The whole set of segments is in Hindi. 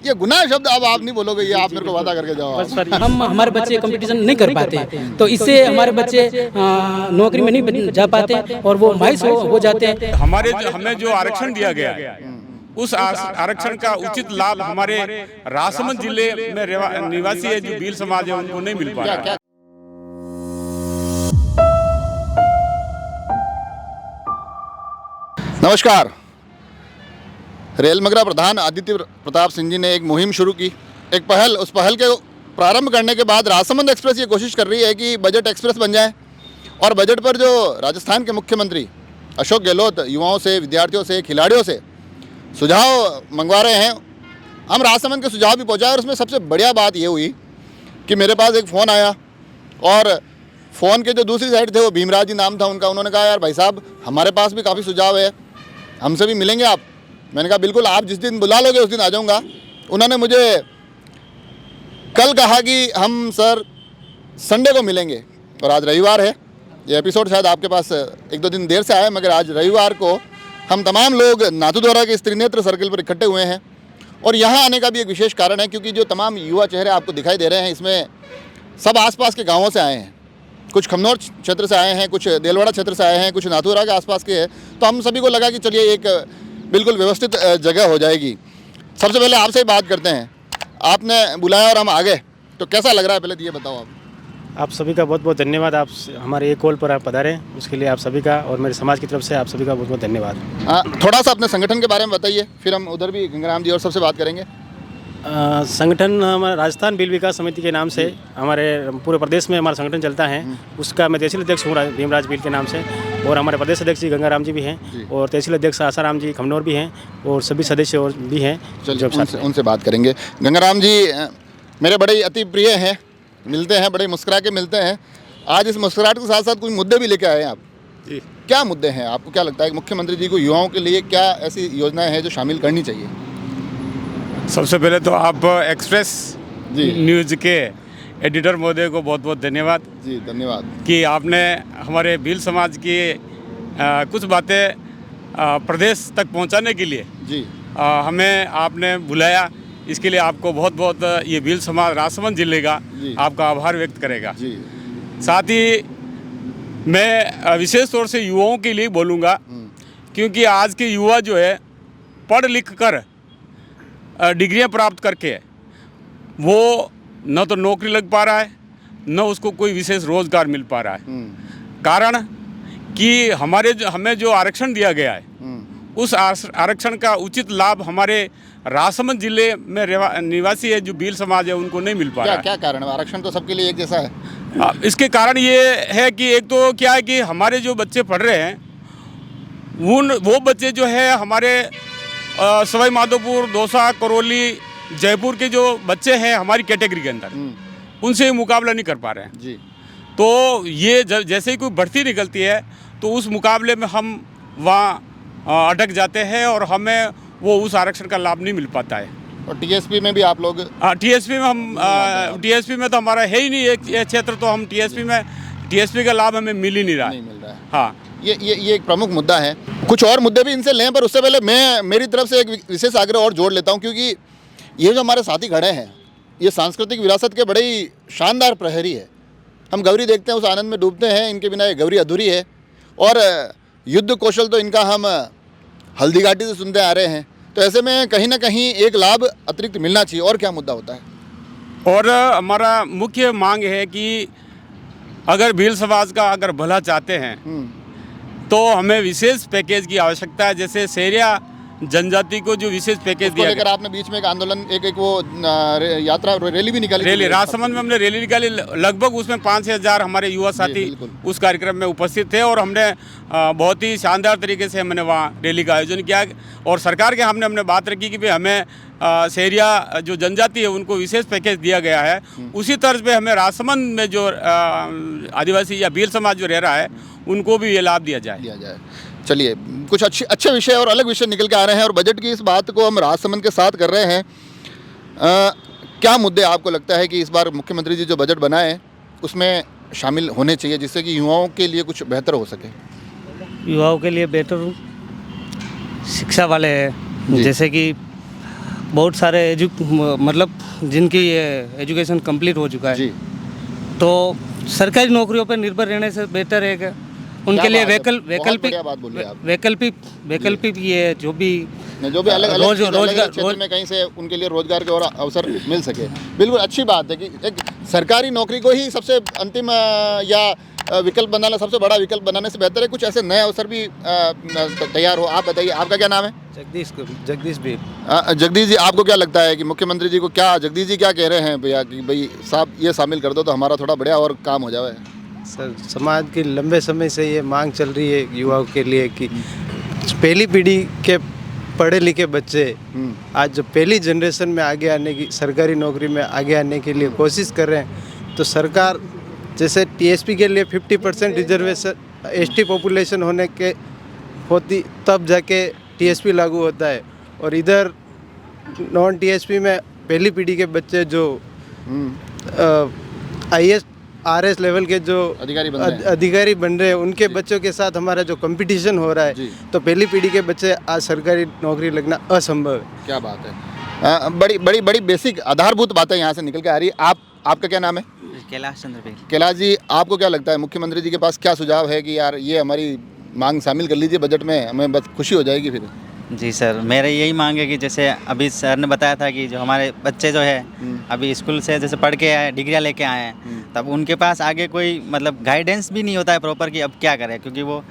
ये गुनाह शब्द अब आप नहीं बोलोगे, ये आप मेरे को वादा करके जाओ। हम हमारे बच्चे कंपटीशन नहीं कर पाते, तो इससे हमारे बच्चे नौकरी में नहीं जा पाते और वो मायूस हो जाते हैं। हमें जो आरक्षण दिया गया है, उस आरक्षण का उचित लाभ हमारे राजसमंद जिले में निवासी है जो भील समाज है उनको नहीं मिल पा रहा है। नमस्कार। रेलमगरा प्रधान आदित्य प्रताप सिंह जी ने एक मुहिम शुरू की, एक पहल। उस पहल के प्रारंभ करने के बाद राजसमंद एक्सप्रेस ये कोशिश कर रही है कि बजट एक्सप्रेस बन जाए और बजट पर जो राजस्थान के मुख्यमंत्री अशोक गहलोत युवाओं से, विद्यार्थियों से, खिलाड़ियों से सुझाव मंगवा रहे हैं, हम राजसमंद के सुझाव भी पहुँचाए। और उसमें सबसे बढ़िया बात ये हुई कि मेरे पास एक फ़ोन आया और फ़ोन के जो दूसरी साइड थे वो भीमराज जी नाम था उनका। उन्होंने कहा, यार भाई साहब, हमारे पास भी काफ़ी सुझाव है, हमसे भी मिलेंगे आप? मैंने कहा बिल्कुल, आप जिस दिन बुला लोगे उस दिन आ जाऊंगा। उन्होंने मुझे कल कहा कि हम सर संडे को मिलेंगे, और आज रविवार है। ये एपिसोड शायद आपके पास एक दो दिन देर से आया, मगर आज रविवार को हम तमाम लोग नाथद्वारा के त्रिनेत्र सर्कल पर इकट्ठे हुए हैं। और यहाँ आने का भी एक विशेष कारण है, क्योंकि जो तमाम युवा चेहरे आपको दिखाई दे रहे हैं, इसमें सब आसपास के गाँवों से आए हैं। कुछ खमनौर क्षेत्र से आए हैं, कुछ देलवाड़ा क्षेत्र से आए हैं, कुछ नाथद्वारा के आसपास के हैं। तो हम सभी को लगा कि चलिए एक बिल्कुल व्यवस्थित जगह हो जाएगी। सबसे पहले आपसे ही बात करते हैं, आपने बुलाया और हम आ गए, तो कैसा लग रहा है पहले ये बताओ आप सभी का बहुत बहुत धन्यवाद। आप हमारे ये कॉल पर आप पधारे, उसके लिए आप सभी का और मेरे समाज की तरफ से आप सभी का बहुत बहुत धन्यवाद। थोड़ा सा अपने संगठन के बारे में बताइए, फिर हम उधर भी गंगाराम जी और सबसे बात करेंगे। संगठन हमारा राजस्थान भील विकास समिति के नाम से हमारे पूरे प्रदेश में हमारा संगठन चलता है। उसका मैं तहसील अध्यक्ष हूँ भीमराज भील के नाम से, और हमारे प्रदेश अध्यक्ष जी गंगाराम जी भी हैं, और तहसील अध्यक्ष आसाराम जी खमनौर भी हैं, और सभी सदस्य और भी हैं। उनसे बात करेंगे। गंगाराम जी मेरे बड़े अति प्रिय हैं, मिलते हैं, बड़े मुस्कुरा के मिलते हैं। आज इस मुस्कुराहट के साथ साथ कुछ मुद्दे भी लेके आए हैं आप। क्या मुद्दे हैं? आपको क्या लगता है कि मुख्यमंत्री जी को युवाओं के लिए क्या ऐसी योजनाएं हैं जो शामिल करनी चाहिए? सबसे पहले तो आप एक्सप्रेस न्यूज़ के एडिटर महोदय को बहुत बहुत धन्यवाद। जी धन्यवाद कि आपने हमारे भील समाज की कुछ बातें प्रदेश तक पहुंचाने के लिए जी हमें आपने बुलाया। इसके लिए आपको बहुत बहुत ये भील समाज राजसमंद जिले का आपका आभार व्यक्त करेगा। जी। साथ ही मैं विशेष तौर से युवाओं के लिए बोलूँगा, क्योंकि आज के युवा जो है पढ़ लिख कर डिग्रियां प्राप्त करके वो न तो नौकरी लग पा रहा है, न उसको कोई विशेष रोजगार मिल पा रहा है। कारण कि हमें जो आरक्षण दिया गया है, उस आरक्षण का उचित लाभ हमारे राजसमंद जिले में निवासी है जो भील समाज है उनको नहीं मिल पा रहा है। क्या कारण है? आरक्षण तो सबके लिए एक जैसा है। इसके कारण ये है कि एक तो क्या है कि हमारे जो बच्चे पढ़ रहे हैं वो बच्चे जो है हमारे सवाई माधोपुर, दौसा, करौली, जयपुर के जो बच्चे हैं हमारी कैटेगरी के अंदर, उनसे मुकाबला नहीं कर पा रहे हैं। जी। तो ये जैसे ही कोई भर्ती निकलती है तो उस मुकाबले में हम वहाँ अटक जाते हैं और हमें वो उस आरक्षण का लाभ नहीं मिल पाता है। और टीएसपी में भी आप लोग? टीएसपी में टीएसपी में तो हमारा है ही नहीं ये क्षेत्र, तो हम टीएसपी का लाभ हमें मिल ही नहीं रहा है। हाँ, ये एक प्रमुख मुद्दा है। कुछ और मुद्दे भी इनसे लें, पर उससे पहले मैं मेरी तरफ से एक विशेष आग्रह और जोड़ लेता हूँ, क्योंकि ये जो हमारे साथी खड़े हैं ये सांस्कृतिक विरासत के बड़े ही शानदार प्रहरी है। हम गौरी देखते हैं, उस आनंद में डूबते हैं, इनके बिना ये गौरी अधूरी है। और युद्ध कौशल तो इनका हम हल्दी घाटी से सुनते आ रहे हैं। तो ऐसे में कहीं ना कहीं एक लाभ अतिरिक्त मिलना चाहिए। और क्या मुद्दा होता है? और हमारा मुख्य मांग है कि अगर भील समाज का अगर भला चाहते हैं तो हमें विशेष पैकेज की आवश्यकता है। जैसे सेरिया जनजाति को जो विशेष पैकेज दिया लेकर आपने बीच में एक आंदोलन, एक वो यात्रा रैली भी निकाली। रैली राजसमंद में हमने रैली निकाली, लगभग उसमें 5,000 हमारे युवा साथी उस कार्यक्रम में उपस्थित थे। और हमने बहुत ही शानदार तरीके से हमने वहाँ रैली का आयोजन किया। और सरकार के हमने बात रखी कि भाई हमें सेरिया जो जनजाति है उनको विशेष पैकेज दिया गया है, उसी तर्ज पे हमें राजसमंद में जो आदिवासी या भील समाज जो रह रहा है उनको भी ये लाभ दिया जाए। चलिए, कुछ अच्छे विषय और अलग विषय निकल के आ रहे हैं, और बजट की इस बात को हम राजसमंद के साथ कर रहे हैं। क्या मुद्दे आपको लगता है कि इस बार मुख्यमंत्री जी जो बजट बनाए उसमें शामिल होने चाहिए, जिससे कि युवाओं के लिए कुछ बेहतर हो सके? युवाओं के लिए बेहतर शिक्षा वाले हैं, जैसे कि बहुत सारे मतलब जिनकी एजुकेशन कंप्लीट हो चुका है, जी, तो सरकारी नौकरियों पर निर्भर रहने से बेहतर है कि उनके लिए बहुत बढ़िया बात बोली आप। वैकल्पिक ये जो भी जो भी अलग अलग रोजगार क्षेत्र में कहीं से उनके लिए रोजगार के और अवसर मिल सके। बिल्कुल अच्छी बात है कि एक सरकारी नौकरी को ही सबसे अंतिम या विकल्प बनाना, सबसे बड़ा विकल्प बनाने से बेहतर है कुछ ऐसे नए अवसर भी तैयार हो। आप बताइए, आपका क्या नाम है? जगदीश भी। जगदीश जी, आपको क्या लगता है कि मुख्यमंत्री जी को जगदीश जी क्या कह रहे हैं भैया कि भाई साहब ये शामिल कर दो तो हमारा थोड़ा बढ़िया और काम हो जाए? सर, समाज की लंबे समय से ये मांग चल रही है युवाओं के लिए कि पहली पीढ़ी के पढ़े लिखे बच्चे आज जो पहली जनरेशन में आगे आने की, सरकारी नौकरी में आगे आने के लिए कोशिश कर रहे हैं, तो सरकार जैसे टीएसपी के लिए 50% रिजर्वेशन एसटी पॉपुलेशन होती तब जाके टीएसपी लागू होता है, और इधर नॉन टीएसपी में पहली पीढ़ी के बच्चे जो आईएएस आरएस लेवल के जो अधिकारी बन रहे हैं, उनके बच्चों के साथ हमारा जो कंपटीशन हो रहा है, तो पहली पीढ़ी के बच्चे आज सरकारी नौकरी लगना असंभव है। क्या बात है, बड़ी बड़ी बड़ी बेसिक आधारभूत बातें यहाँ से निकल के आ रही है। आपका क्या नाम है? कैलाश चंद्र बेल। कैलाश जी, आपको क्या लगता है मुख्यमंत्री जी के पास क्या सुझाव है कि यार ये हमारी मांग शामिल कर लीजिए बजट में, हमें बस खुशी हो जाएगी? फिर जी सर, मेरा यही मांग है कि जैसे अभी सर ने बताया था कि जो हमारे बच्चे जो है अभी स्कूल से जैसे पढ़ के आए, डिग्रियाँ लेके आए हैं, तब उनके पास आगे कोई मतलब गाइडेंस भी नहीं होता है प्रॉपर कि अब क्या करें, क्योंकि वो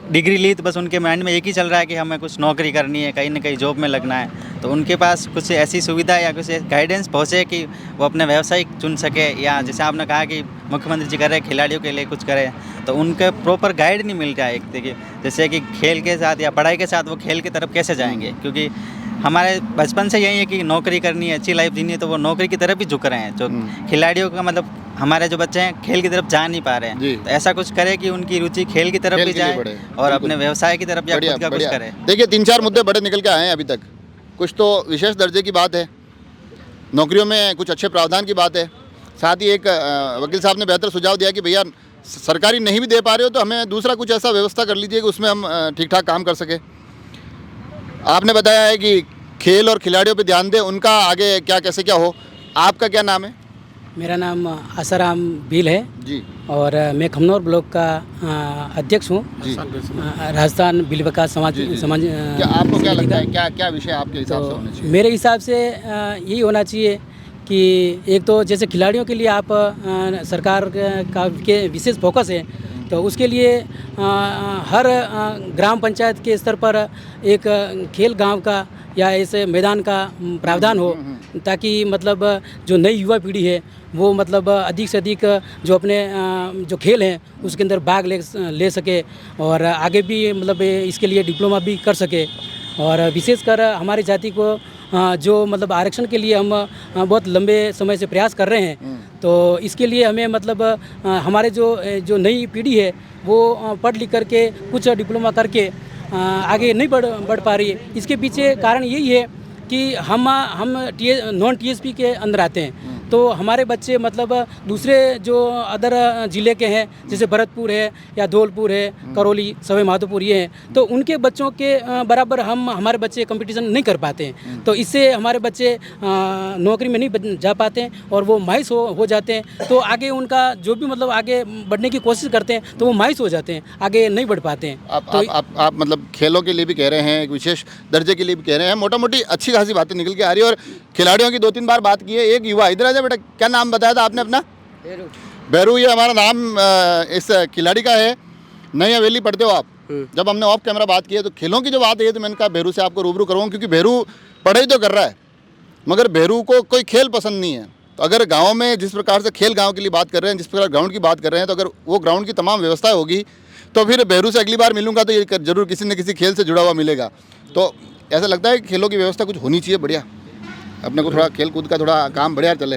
डिग्री ली तो बस उनके माइंड में एक ही चल रहा है कि हमें कुछ नौकरी करनी है, कहीं ना कहीं जॉब में लगना है। तो उनके पास कुछ ऐसी सुविधा या कुछ गाइडेंस पहुँचे कि वो अपने व्यवसाय चुन सके, या जैसे आपने कहा कि मुख्यमंत्री जी करे खिलाड़ियों के लिए कुछ करे, तो उनके प्रॉपर गाइड नहीं मिल रहा है। एक देखिए जैसे कि खेल के साथ या पढ़ाई के साथ वो खेल की तरफ कैसे जाएंगे, क्योंकि हमारे बचपन से यही है कि नौकरी करनी है, अच्छी लाइफ जीनी है, तो वो नौकरी की तरफ ही झुक रहे हैं। जो खिलाड़ियों का मतलब हमारे जो बच्चे हैं खेल की तरफ जा नहीं पा रहे हैं, तो ऐसा कुछ करे कि उनकी रुचि खेल की तरफ भी जाए और अपने व्यवसाय की तरफ या खुद का कुछ करे। देखिए 3-4 मुद्दे बड़े निकल के आए हैं अभी तक। कुछ तो विशेष दर्जे की बात है, नौकरियों में कुछ अच्छे प्रावधान की बात है, साथ ही एक वकील साहब ने बेहतर सुझाव दिया कि भैया सरकारी नहीं भी दे पा रहे हो तो हमें दूसरा कुछ ऐसा व्यवस्था कर लीजिए कि उसमें हम ठीक ठाक काम कर सके। आपने बताया है कि खेल और खिलाड़ियों पे ध्यान दें, उनका आगे क्या कैसे क्या हो। आपका क्या नाम है? मेरा नाम आसाराम भील है जी, और मैं खमनौर ब्लॉक का अध्यक्ष हूँ, राजस्थान भील विकास समाज। क्या आपको क्या लगता है, क्या क्या विषय आपके हिसाब से होने चाहिए? मेरे हिसाब से यही होना चाहिए कि एक तो जैसे खिलाड़ियों के लिए आप सरकार का के विशेष फोकस है, तो उसके लिए हर ग्राम पंचायत के स्तर पर एक खेल गांव का या ऐसे मैदान का प्रावधान हो, ताकि मतलब जो नई युवा पीढ़ी है वो मतलब अधिक से अधिक जो अपने जो खेल हैं उसके अंदर भाग ले सके और आगे भी मतलब इसके लिए डिप्लोमा भी कर सके। और विशेषकर हमारी जाति को जो मतलब आरक्षण के लिए हम बहुत लंबे समय से प्रयास कर रहे हैं, तो इसके लिए हमें मतलब हमारे जो नई पीढ़ी है वो पढ़ लिख करके कुछ डिप्लोमा करके आगे नहीं बढ़ पा रही है। इसके पीछे कारण यही है कि हम नॉन टीएसपी के अंदर आते हैं, तो हमारे बच्चे मतलब दूसरे जो अदर ज़िले के हैं जैसे भरतपुर है या धौलपुर है, करौली, सवाई माधोपुर ये हैं, तो उनके बच्चों के बराबर हमारे बच्चे कंपटीशन नहीं कर पाते हैं। तो इससे हमारे बच्चे नौकरी में नहीं जा पाते हैं और वो मायूस हो जाते हैं। तो आगे उनका जो भी मतलब आगे बढ़ने की कोशिश करते हैं तो वो मायूस हो जाते हैं, आगे नहीं बढ़ पाते हैं। आप मतलब खेलों के लिए भी कह रहे हैं, एक विशेष दर्जे के लिए भी कह रहे हैं, मोटा मोटी अच्छी खासी बातें निकल के आ रही है। और खिलाड़ियों की 2-3 बार बात की है। एक युवा इधर बेटा, क्या नाम बताया था आपने अपना? बैरू। ये हमारा नाम इस खिलाड़ी का है। नई हवेली पढ़ते हो आप? जब हमने ऑफ कैमरा बात की है तो खेलों की जो बात है तो मैंने कहा बैरू से आपको रूबरू करूँ, क्योंकि बैरू पढ़ाई तो कर रहा है मगर बैरू को कोई खेल पसंद नहीं है। तो अगर गांव में जिस प्रकार से खेल गांव के लिए बात कर रहे हैं, जिस प्रकार ग्राउंड की बात कर रहे हैं, तो अगर वो ग्राउंड की तमाम व्यवस्था होगी तो फिर बैरू से अगली बार मिलूंगा तो ये जरूर किसी न किसी खेल से जुड़ा हुआ मिलेगा। तो ऐसा लगता है कि खेलों की व्यवस्था कुछ होनी चाहिए बढ़िया, अपने को थोड़ा खेल कूद का थोड़ा काम बढ़िया चले।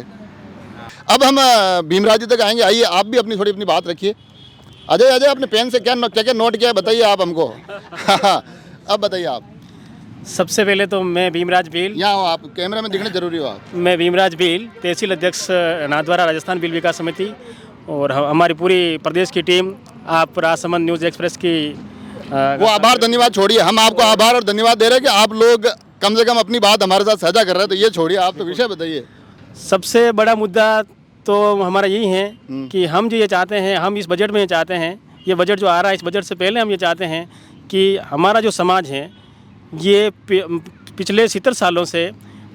अब हम भीमराज जी तक आएंगे। आइए आप भी अपनी बात रखिए। अजय अपने पेन से क्या क्या नोट किया है बताइए आप हमको। अब बताइए आप। सबसे पहले तो मैं भीमराज भील, यहाँ हो आप, कैमरा में दिखने जरूरी हो आप। मैं भीमराज भील, तहसील अध्यक्ष नाथद्वारा राजस्थान भील विकास समिति, और हमारी पूरी प्रदेश की टीम आप राजसमंद न्यूज़ एक्सप्रेस की वो आभार धन्यवाद छोड़िए, हम आपको आभार और धन्यवाद दे रहे हैं कि आप लोग कम से कम अपनी बात हमारे साथ साझा कर रहे हैं, तो ये छोड़िए, आप तो विषय बताइए। सबसे बड़ा मुद्दा तो हमारा यही है कि हम जो ये चाहते हैं, हम इस बजट में ये चाहते हैं, ये बजट जो आ रहा है इस बजट से पहले हम ये चाहते हैं कि हमारा जो समाज है ये पिछले 70 सालों से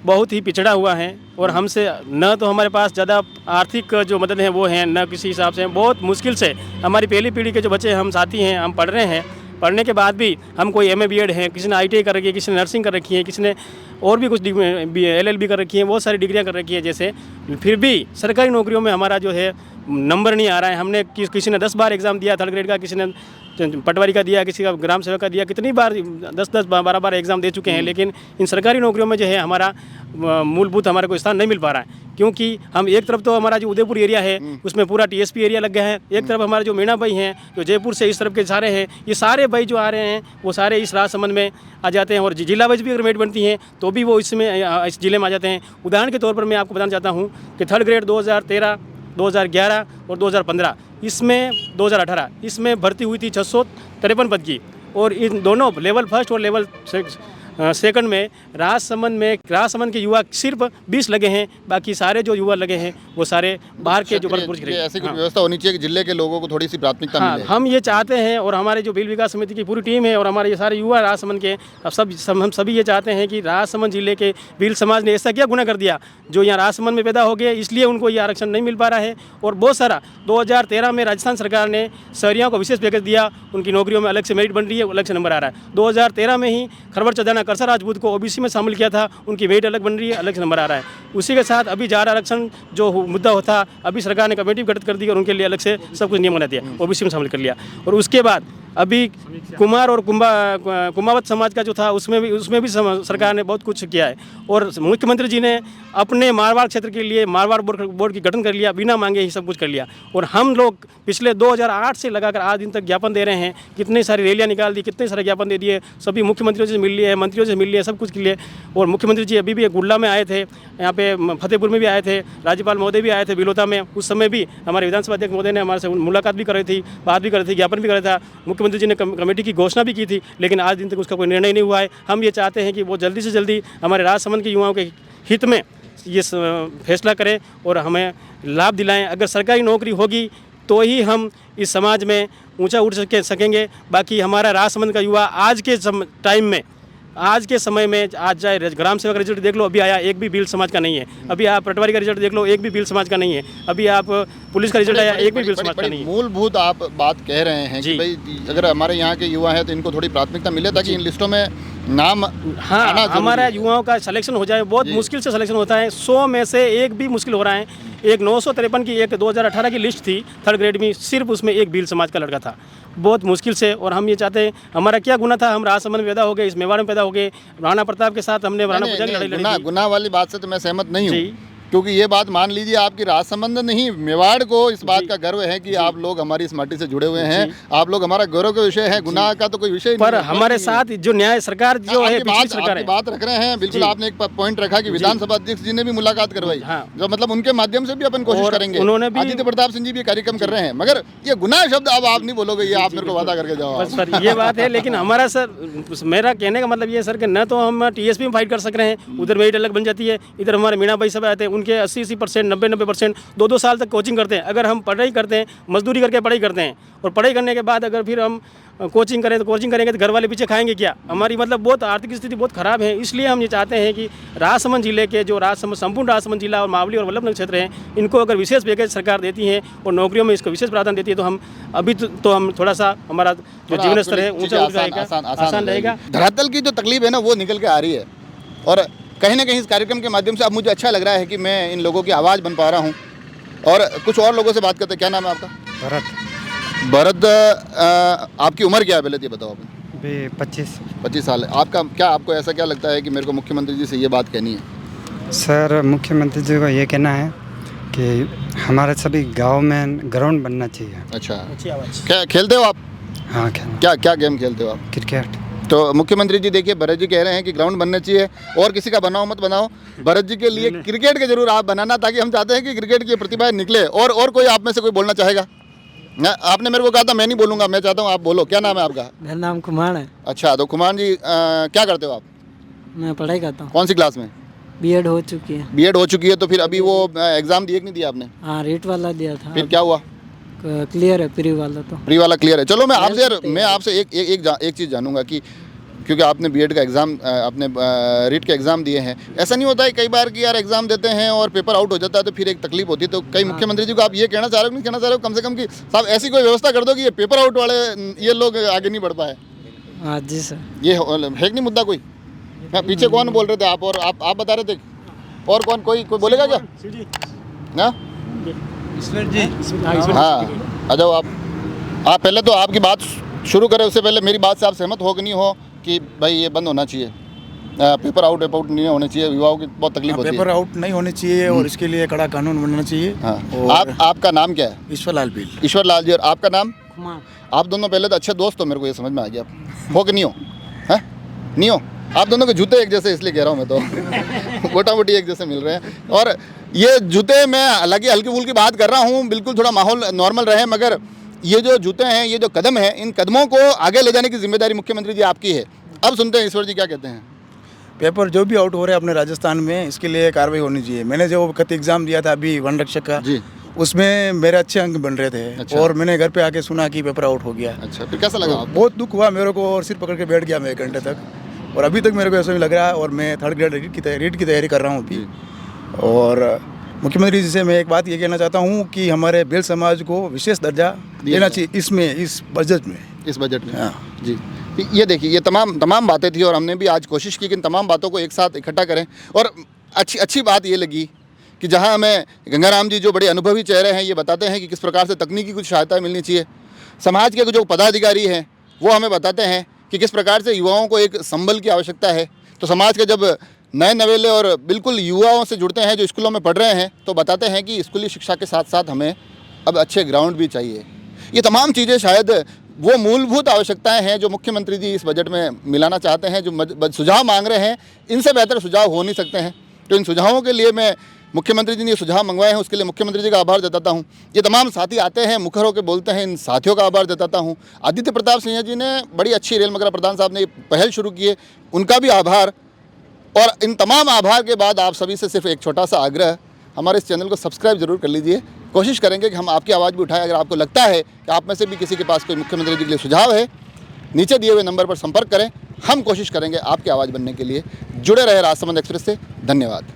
बहुत ही पिछड़ा हुआ है और हमसे न तो हमारे पास ज़्यादा आर्थिक जो मदद है वो है, न किसी हिसाब से बहुत मुश्किल से हमारी पहली पीढ़ी के जो बच्चे हम साथी हैं, हम पढ़ रहे हैं, पढ़ने के बाद भी हम कोई MA BEd है, किसी ने ITI कर रखी है, किसी ने नर्सिंग कर रखी है, किसी ने और भी कुछ LLB कर रखी है, बहुत सारी डिग्रियां कर रखी है जैसे, फिर भी सरकारी नौकरियों में हमारा जो है नंबर नहीं आ रहा है। हमने किसी ने 10 बार एग्ज़ाम दिया 3rd ग्रेड का, किसी ने पटवारी का दिया, किसी का ग्राम सेवक का दिया, कितनी बार 10-10 12 बार एग्ज़ाम दे चुके हैं, लेकिन इन सरकारी नौकरियों में जो है हमारा मूलभूत हमारे को स्थान नहीं मिल पा रहा है। क्योंकि हम एक तरफ तो हमारा जो उदयपुर एरिया है उसमें पूरा TSP एरिया लग गया है, एक तरफ हमारे जो मीणा भाई हैं जो जयपुर से इस तरफ के सारे हैं, ये सारे भाई जो आ रहे हैं वो सारे इस राजसमंद में आ जाते हैं और जिला वाइज भी अगर मेट बनती हैं तो भी वो इसमें इस जिले में आ जाते हैं। उदाहरण के तौर पर मैं आपको बताना चाहता हूँ कि 3rd ग्रेड 2013, 2011 और 2015, इसमें 2018 इसमें भर्ती हुई थी 653 पद की, और इन दोनों लेवल 1 और लेवल 2 में राजसमंद के युवा सिर्फ 20 लगे हैं, बाकी सारे जो युवा लगे हैं वो सारे बाहर के जो ऐसी कुछ व्यवस्था होनी चाहिए कि जिले के लोगों को थोड़ी सी प्राथमिकता मिले। हम ये चाहते हैं और हमारे जो भील विकास समिति की पूरी टीम है और हमारे ये सारे युवा राजसमंद के हम सभी ये चाहते हैं कि राजसमंद जिले के भील समाज ने ऐसा क्या गुनाह कर दिया जो यहाँ राजसमंद में पैदा हो गए, इसलिए उनको ये आरक्षण नहीं मिल पा रहा है। और बहुत सारा 2013 में राजस्थान सरकार ने शहरियों को विशेष पैकेज दिया, उनकी नौकरियों में अलग से मेरिट बन रही है, अलग से नंबर आ रहा है। 2013 में ही खरवर चौधाना करसा राजपूत को OBC में शामिल किया था, उनकी वेट अलग बन रही है, अलग से नंबर आ रहा है। उसी के साथ अभी जार आरक्षण जो मुद्दा होता, अभी सरकार ने कमेटी गठित कर दी और उनके लिए अलग से सब कुछ नियम बना दिया, OBC में शामिल कर लिया। और उसके बाद अभी कुमार और कुमावत समाज का जो था उसमें भी सरकार ने बहुत कुछ किया है और मुख्यमंत्री जी ने अपने मारवाड़ क्षेत्र के लिए मारवाड़ बोर्ड की गठन कर लिया, बिना मांगे ही सब कुछ कर लिया। और हम लोग पिछले 2008 से लगाकर आज दिन तक ज्ञापन दे रहे हैं, कितनी सारी रैलियां निकाल दी, कितने सारे ज्ञापन दे दिए, सभी मुख्यमंत्रियों से मिल लिए, मंत्रियों से मिल लिए, सब कुछ के लिए। और मुख्यमंत्री जी अभी भी गुड़ला में आए थे, यहाँ पे फतेहपुर में भी आए थे, राज्यपाल महोदय भी आए थे बिलोता में, उस समय भी हमारे विधानसभा अध्यक्ष महोदय ने हमारे से मुलाकात भी कर रही थी, बात भी कर रही थी, ज्ञापन भी कर रहा था। मुख्यमंत्री जी ने कमेटी की घोषणा भी की थी, लेकिन आज दिन तक उसका कोई निर्णय नहीं हुआ है। हम ये चाहते हैं कि वो जल्दी से जल्दी हमारे राजसमंद के युवाओं के हित में ये फैसला करें और हमें लाभ दिलाएं। अगर सरकारी नौकरी होगी तो ही हम इस समाज में ऊंचा उठ सकेंगे। बाकी हमारा राजसमंद का युवा आज के टाइम में, आज के समय में, आज चाहे ग्राम सेवक का रिजल्ट देख लो, अभी आया एक भी भील समाज का नहीं है। अभी आप पटवारी का रिजल्ट देख लो, एक भी भील समाज का नहीं है। अभी आप पुलिस का रिजल्ट आया, एक भी भील समाज का नहीं है। मूलभूत आप बात कह रहे हैं कि भाई अगर हमारे यहाँ के युवा हैं तो इनको थोड़ी प्राथमिकता मिले ताकि इन लिस्टों में नाम हाँ, हमारे युवाओं का सिलेक्शन हो जाए। बहुत मुश्किल से सिलेक्शन होता है, 100 में से एक भी मुश्किल हो रहा है। एक 953 की एक 2018 की लिस्ट थी 3rd ग्रेड में, सिर्फ उसमें एक भील समाज का लड़का था, बहुत मुश्किल से। और हम ये चाहते हैं, हमारा क्या गुना था, हम राजसमंद में पैदा हो गए, इस मेवाड़ में पैदा हो गए, राणा प्रताप के साथ हमने राणा प्रताप की लड़ाई लड़ी थी। गुना वाली बात से तो मैं सहमत नहीं हूँ, क्योंकि ये बात मान लीजिए आपकी राजसमंद नहीं, मेवाड़ को इस बात का गर्व है कि आप लोग हमारी इस माटी से जुड़े हुए हैं, आप लोग हमारा गौरव का विषय है, गुनाह का तो कोई विषय नहीं। पर हमारे साथ जो न्याय सरकार जो है, सरकार बात रख रहे हैं, बिल्कुल आपने एक पॉइंट रखा कि विधानसभा अध्यक्ष जी ने भी मुलाकात करवाई, जो मतलब उनके माध्यम से भी अपन कोशिश करेंगे। उन्होंने भी आदित्य प्रताप सिंह जी भी कार्यक्रम कर रहे हैं, मगर ये गुनाह शब्द अब आप नहीं बोलोगे, ये आप मेरे को वादा करके जाओ। सर ये बात है, लेकिन हमारा सर, मेरा कहने का मतलब ये सर कि न तो हम TSP में फाइट कर सक रहे हैं, उधर मेरिट अलग बन जाती है, इधर हमारे मीणा भाई सब आते हैं, उनके 80% 90% 2-2 साल तक कोचिंग करते हैं। अगर हम पढ़ाई करते हैं, मजदूरी करके पढ़ाई करते हैं, और पढ़ाई करने के बाद अगर फिर हम कोचिंग करें तो कोचिंग करेंगे तो घर वाले पीछे खाएंगे क्या? हमारी मतलब बहुत आर्थिक स्थिति बहुत ख़राब है। इसलिए हम ये चाहते हैं कि राजसमंद जिले के जो संपूर्ण राजसमंद जिला और मावली और वल्लभनगर क्षेत्र हैं, इनको अगर विशेष पैकेज सरकार देती है और नौकरियों में इसको विशेष प्रावधान देती है तो हम अभी तो हम थोड़ा सा हमारा जो जीवन स्तर है ऊँचा उठ जाएगा, आसान रहेगा। धरातल की जो तकलीफ है ना वो निकल के आ रही है, और कहीं ना कहीं इस कार्यक्रम के माध्यम से अब मुझे अच्छा लग रहा है कि मैं इन लोगों की आवाज़ बन पा रहा हूँ। और कुछ और लोगों से बात करते हैं। क्या नाम है आपका? भरत। आपकी उम्र क्या है पहले ये बताओ आप? 25 साल है आपका। क्या आपको ऐसा क्या लगता है कि मेरे को मुख्यमंत्री जी से ये बात कहनी है? सर, मुख्यमंत्री जी को ये कहना है कि हमारे सभी गांव में ग्राउंड बनना चाहिए। अच्छा, क्या खेलते हो आप? हाँ, क्या गेम खेलते हो आप? क्रिकेट। तो मुख्यमंत्री जी देखिए, भरत जी कह रहे हैं कि ग्राउंड बनना चाहिए, और किसी का बनाओ मत बनाओ, भरत जी के लिए क्रिकेट के जरूर आप बनाना, ताकि हम चाहते हैं कि क्रिकेट की प्रतिभाएं निकले। और कोई आप में से कोई बोलना चाहेगा? आपने मेरे को कहा था मैं नहीं बोलूंगा, मैं चाहता हूँ आप बोलो। क्या नाम है आपका? मेरा नाम कुमार है। अच्छा, तो कुमार जी क्या करते हो आप? मैं पढ़ाई करता हूँ, कौन सी क्लास में? बीएड हो चुकी है। बीएड हो चुकी है, तो फिर अभी वो एग्ज़ाम दिए कि नहीं दिया आपने? हाँ, रीट वाला दिया था, फिर क्या हुआ? क्लियर है प्री वाला तो। प्री वाला क्लियर है। चलो मैं आपसे एक चीज़ जानूंगा कि क्योंकि आपने बीएड का एग्ज़ाम आपने रीट के एग्ज़ाम दिए हैं, ऐसा नहीं होता है कई बार कि यार एग्ज़ाम देते हैं और पेपर आउट हो जाता है तो फिर एक तकलीफ होती है, तो कई मुख्यमंत्री जी को आप ये कहना चाह रहे हो, नहीं कहना चाह रहे हो, कम से कम कि साहब ऐसी कोई व्यवस्था कर दो कि ये पेपर आउट वाले ये लोग आगे नहीं बढ़ पाए? हाँ जी सर। ये है कि नहीं मुद्दा कोई? हाँ, पीछे कौन बोल रहे थे आप? और आप बता रहे थे और कौन? कोई बोलेगा क्या? हाँ हाँ, आ जाओ आप पहले तो आपकी बात शुरू करें, उससे पहले मेरी बात से आप सहमत हो कि नहीं हो कि भाई ये बंद होना चाहिए, पेपर आउट नहीं होने चाहिए, युवाओं की बहुत तकलीफ होती है। पेपर आउट नहीं होने चाहिए और इसके लिए कड़ा कानून बनना चाहिए। हाँ, और आपका नाम क्या है? ईश्वर लाल भील। ईश्वर लाल जी। और आपका नाम? आप दोनों पहले तो अच्छे दोस्त हो, मेरे को ये समझ में आ गया। हो कि नहीं हो? हैं? नहीं हो? आप दोनों के जूते एक जैसे इसलिए कह रहा हूँ मैं तो मोटा मोटी एक जैसे मिल रहे हैं। और ये जूते मैं हालांकि हल्की फुल्की बात कर रहा हूँ, बिल्कुल थोड़ा माहौल नॉर्मल रहे, मगर ये जो जूते हैं, ये जो कदम है, इन कदमों को आगे ले जाने की जिम्मेदारी मुख्यमंत्री जी आपकी है। अब सुनते हैं ईश्वर जी क्या कहते हैं। पेपर जो भी आउट हो रहे हैं अपने राजस्थान में, इसके लिए कार्रवाई होनी चाहिए। मैंने जो वक्त एग्ज़ाम दिया था अभी वन रक्षक का जी, उसमें मेरे अच्छे अंक बन रहे थे। अच्छा। और मैंने घर पे आके सुना कि पेपर आउट हो गया। अच्छा, फिर कैसा लगा आपको? बहुत दुख हुआ मेरे को और सिर पकड़ के बैठ गया मैं 1 घंटे तक, और अभी तक मेरे को ऐसा ही लग रहा है। और मैं 3rd ग्रेड रीट की तैयारी कर रहा हूँ अभी। और मुख्यमंत्री जी से मैं एक बात ये कहना चाहता हूँ कि हमारे बेल समाज को विशेष दर्जा देना चाहिए इस बजट में। हाँ जी, ये देखिए, ये तमाम बातें थी और हमने भी आज कोशिश की कि इन तमाम बातों को एक साथ इकट्ठा करें। और अच्छी बात ये लगी कि जहां हमें गंगाराम जी जो बड़े अनुभवी चेहरे हैं, ये बताते हैं कि किस प्रकार से तकनीकी कुछ सहायता मिलनी चाहिए। समाज के जो पदाधिकारी हैं वो हमें बताते हैं कि किस प्रकार से युवाओं को एक संबल की आवश्यकता है। तो समाज के जब नए नवेले और बिल्कुल युवाओं से जुड़ते हैं जो स्कूलों में पढ़ रहे हैं, तो बताते हैं कि स्कूली शिक्षा के साथ साथ हमें अब अच्छे ग्राउंड भी चाहिए। ये तमाम चीज़ें शायद वो मूलभूत आवश्यकताएं हैं जो मुख्यमंत्री जी इस बजट में मिलाना चाहते हैं, जो सुझाव मांग रहे हैं। इनसे बेहतर सुझाव हो नहीं सकते हैं। तो इन सुझावों के लिए मैं मुख्यमंत्री जी ने सुझाव मंगवाए हैं, उसके लिए मुख्यमंत्री जी का आभार जताता हूं। ये तमाम साथी आते हैं, मुखर होकर बोलते हैं, इन साथियों का आभार जताता हूं। आदित्य प्रताप सिंह जी ने बड़ी अच्छी रेल मंगरा प्रधान साहब ने पहल शुरू की है, उनका भी आभार। और इन तमाम आभार के बाद आप सभी से सिर्फ एक छोटा सा आग्रह, हमारे इस चैनल को सब्सक्राइब जरूर कर लीजिए। कोशिश करेंगे कि हम आपकी आवाज़ भी उठाएं। अगर आपको लगता है कि आप में से भी किसी के पास कोई मुख्यमंत्री जी के लिए सुझाव है, नीचे दिए हुए नंबर पर संपर्क करें। हम कोशिश करेंगे आपकी आवाज़ बनने के लिए। जुड़े रहे राजसमंद एक्सप्रेस से। धन्यवाद।